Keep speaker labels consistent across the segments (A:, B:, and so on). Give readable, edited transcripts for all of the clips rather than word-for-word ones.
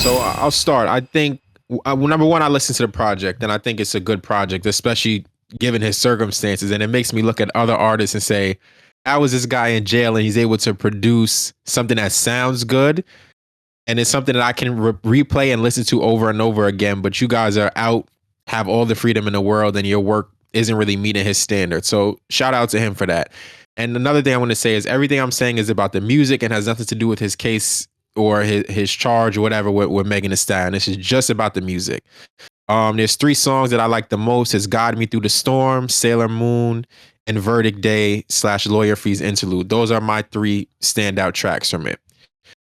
A: So I'll start. I think number one, I listened to the project, and I think it's a good project, especially given his circumstances. And it makes me look at other artists and say, how is this guy in jail and he's able to produce something that sounds good and it's something that I can replay and listen to over and over again. But you guys are out, have all the freedom in the world, and your work isn't really meeting his standards. So shout out to him for that. And another thing I want to say is everything I'm saying is about the music and has nothing to do with his case or his charge or whatever with Megan Thee Stallion. This is just about the music. There's three songs that I like the most. It's Guide Me Through the Storm, Sailor Moon, and Verdict Day / Lawyer Fees Interlude. Those are my three standout tracks from it.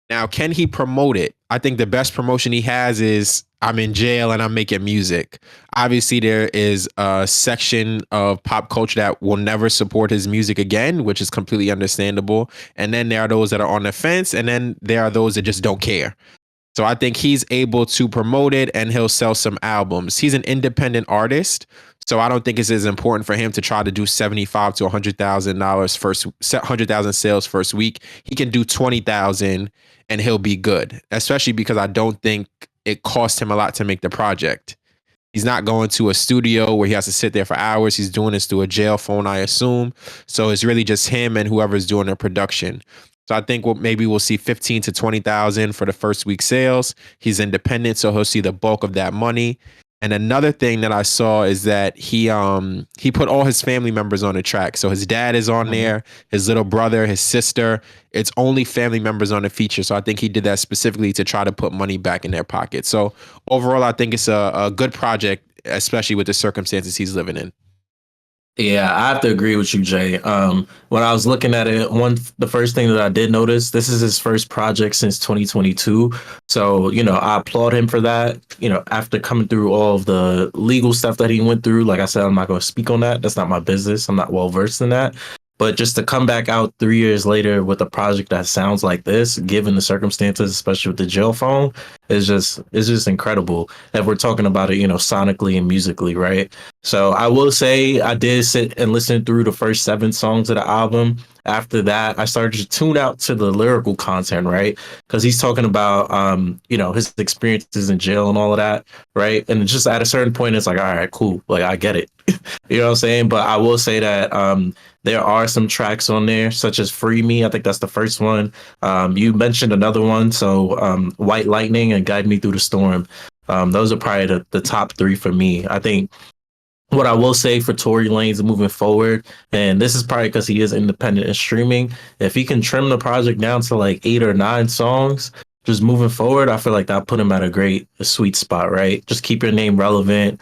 A: Now, can he promote it? I think the best promotion he has is I'm in jail and I'm making music. Obviously, there is a section of pop culture that will never support his music again, which is completely understandable. And then there are those that are on the fence, and then there are those that just don't care. So I think he's able to promote it and he'll sell some albums. He's an independent artist. So I don't think it's as important for him to try to do $75,000 to $100,000 first 100,000 sales first week. He can do 20,000 and he'll be good, especially because I don't think it cost him a lot to make the project. He's not going to a studio where he has to sit there for hours. He's doing this through a jail phone, I assume. So it's really just him and whoever's doing the production. So I think maybe we'll see 15 to 20,000 for the first week sales. He's independent, so he'll see the bulk of that money. And another thing that I saw is that he put all his family members on the track. So his dad is on there, his little brother, his sister. It's only family members on the feature. So I think he did that specifically to try to put money back in their pocket. So overall, I think it's a good project, especially with the circumstances he's living in.
B: Yeah, I have to agree with you, Jay. When I was looking at it, the first thing that I did notice, this is his first project since 2022. So, I applaud him for that. After coming through all of the legal stuff that he went through, like I said, I'm not going to speak on that. That's not my business. I'm not well versed in that. But just to come back out 3 years later with a project that sounds like this, given the circumstances, especially with the jail phone, is just incredible. That we're talking about it, sonically and musically, right? So I will say I did sit and listen through the first 7 songs of the album. After that, I started to tune out to the lyrical content, right? Because he's talking about, his experiences in jail and all of that, right? And just at a certain point, it's like, all right, cool. Like, I get it. You know what I'm saying? But I will say that there are some tracks on there, such as Free Me. I think that's the first one. You mentioned another one. So White Lightning and Guide Me Through the Storm. Those are probably the top 3 for me. I think what I will say for Tory Lanez moving forward, and this is probably because he is independent and streaming, if he can trim the project down to like 8 or 9 songs, just moving forward, I feel like that put him at a sweet spot, right? Just keep your name relevant,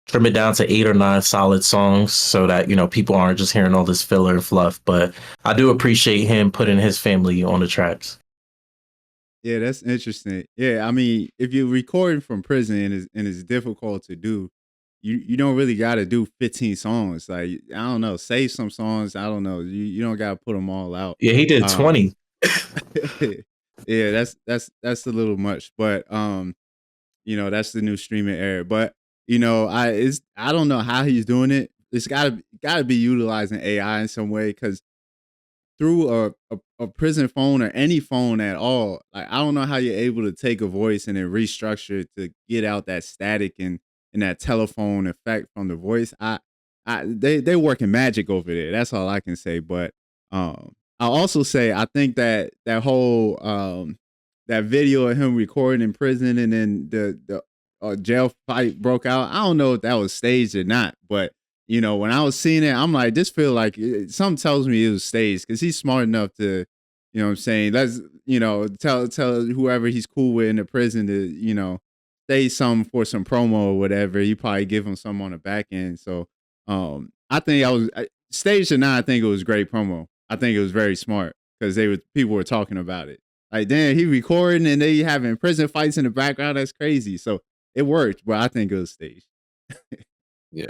B: trim it down to 8 or 9 solid songs so that, people aren't just hearing all this filler and fluff. But I do appreciate him putting his family on the tracks.
C: Yeah, that's interesting. Yeah, I mean, if you're recording from prison and it's difficult to do, you don't really got to do 15 songs. Like, I don't know, save some songs. I don't know. You don't got to put them all out.
B: Yeah, he did 20.
C: Yeah, that's a little much, but that's the new streaming era. But I don't know how he's doing it. It's gotta be utilizing AI in some way, because through a prison phone or any phone at all, like, I don't know how you're able to take a voice and then restructure it to get out that static and that telephone effect from the voice. They working magic over there. That's all I can say. But I'll also say I think that whole that video of him recording in prison and then the jail fight broke out. I don't know if that was staged or not, but when I was seeing it, I'm like, this feel like something tells me it was staged, because he's smart enough to, what I'm saying, let's tell whoever he's cool with in the prison to say something for some promo or whatever. You probably give him some on the back end. So I think staged or not, I think it was great promo. I think it was very smart, because people were talking about it. Like, damn, he recording and they having prison fights in the background. That's crazy. So it worked, but I think it was staged.
A: Yeah.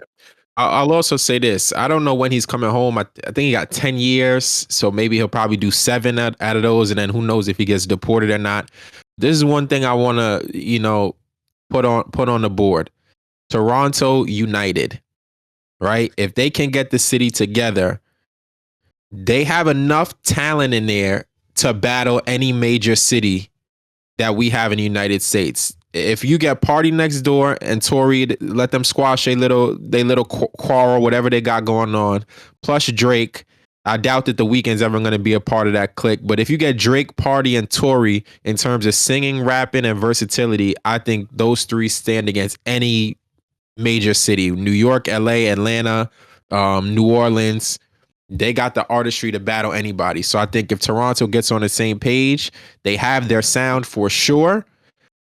A: I'll also say this. I don't know when he's coming home. I think he got 10 years. So maybe he'll probably do 7 out of those. And then who knows if he gets deported or not. This is one thing I want to, put on the board. Toronto United, right? If they can get the city together, they have enough talent in there to battle any major city that we have in the United States. If you get Party Next Door and Tory, let them squash they little quarrel, whatever they got going on, plus Drake. I doubt that The Weeknd's ever going to be a part of that clique. But if you get Drake, Party, and Tory in terms of singing, rapping, and versatility, I think those three stand against any major city. New York, LA, Atlanta, New Orleans. They got the artistry to battle anybody. So I think if Toronto gets on the same page, they have their sound for sure.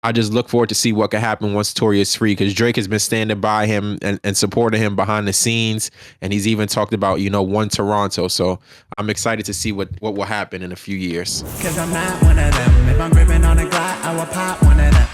A: I just look forward to see what can happen once Tory is free, because Drake has been standing by him and supporting him behind the scenes. And he's even talked about, one Toronto. So I'm excited to see what will happen in a few years.
D: Cause I'm not one of them. If I'm gripping on a Glock, I will pop one of them.